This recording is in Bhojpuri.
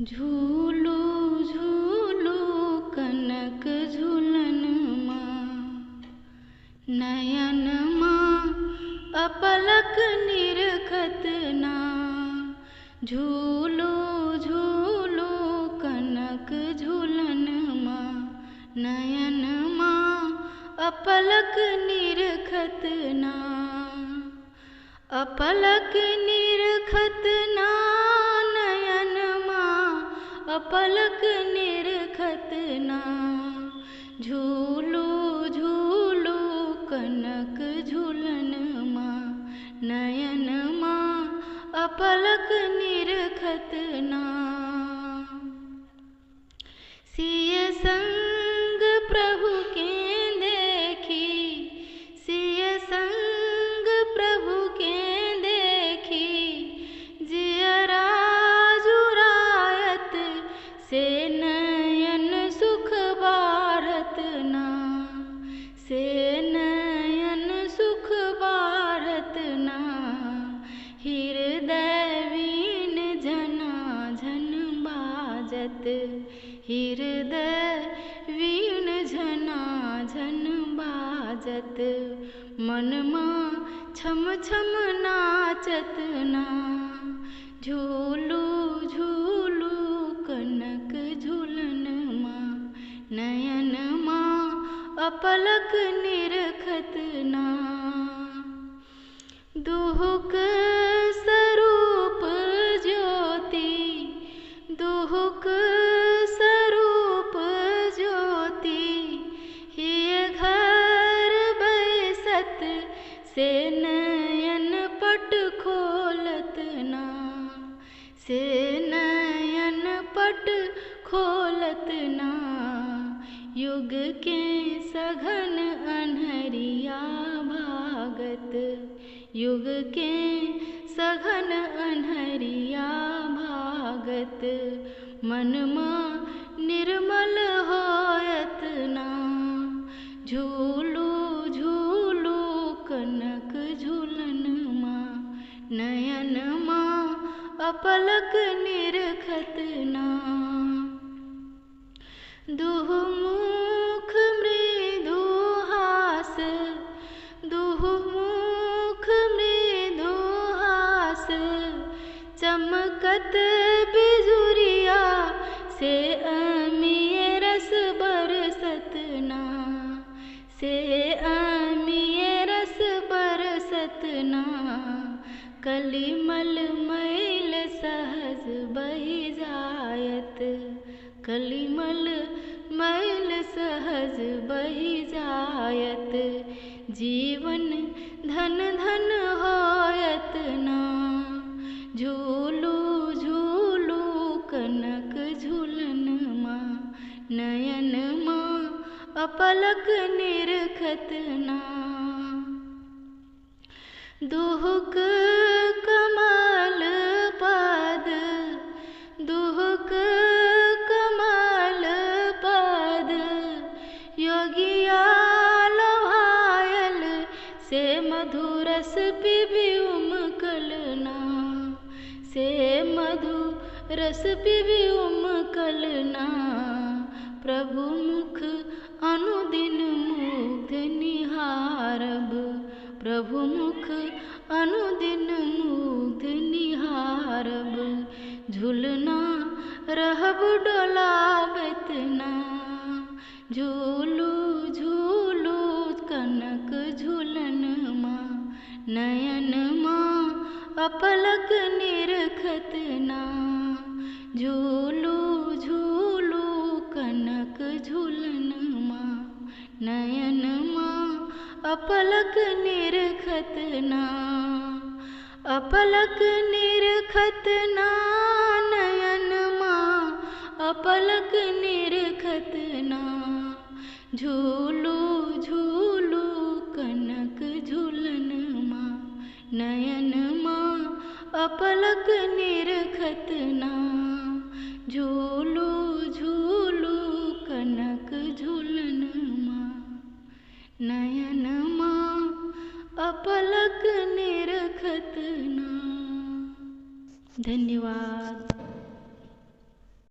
झूलो झूलो कनक झूलनमा, नयनमा अपलक निरखत ना। झूलो झूलो कनक झूलनमा, नयनमा अपलक निरखत ना। अपलक निरखत ना, नयनमा अपलक निरखत ना। झूलो झूलो कनक झूलनमा, नयनमा अपलक निरखत ना। सिय संग प्रभु के देखी, सिय संग प्रभु के देखी, जियरा जुरायत से नयन सुख बारत ना। से नयन सुख बारत ना, हृदय वीण झना झन बाजत। हृदय वीण झना झन बाजत, मनमा छम छम नाचत ना। झूलो झूलो कनक झूलनमा, नयनमा अपलक निरखत ना। दुहुक स्वरूप ज्योति, दुहुक स्वरूप ज्योति, हिय घर बैसत से नयन पट खोलत ना। से नयन पट खोलत ना, युग के सघन अन्हरिया भागत। युग के सघन अन्हरिया भागत, मनमा निर्मल होयत ना। झूलो झूलो कनक झूलनमा, नयनमा अपलक निरखत ना। दुहुमुख मृदु हास, दुहुमुख मृदु हास, चमकत बिजुरिया से अमीय रस बरसत ना। से अमीय रस बरसत ना, कलिमल मैल सहज बहि जायत। कलिमल मैल सहज बहि जायत, जीवन धन धन होयत ना। झूलो झूलो कनक झूलनमा, नयनमा अपलक निरखत ना। दुहुक कमल पद, दुहुक कमल पद, योगिया लोभायल से मधुरस पिबि उमकल ना। से मधुरस पिबि उमकल ना, प्रभु मुख अनुदिन मुग्ध निहारब। प्रभु मुख अनुदिन मुग्ध निहारब, झुलना रहब डोलावत ना। झूलो झूलो कनक झूलनमा, नयनमा अपलक निरखत ना। झूलो झूलो कनक झूलनमा, नयनमा अपलक निरखत ना। अपलक निरखत ना, नयनमा अपलक निरखत ना। झूलो झूलो कनक झूलनमा, नयनमा अपलक निरखत ना। झूलो झूलो कनक झूलनमा, नयनमा अपलक निरखत ना। धन्यवाद।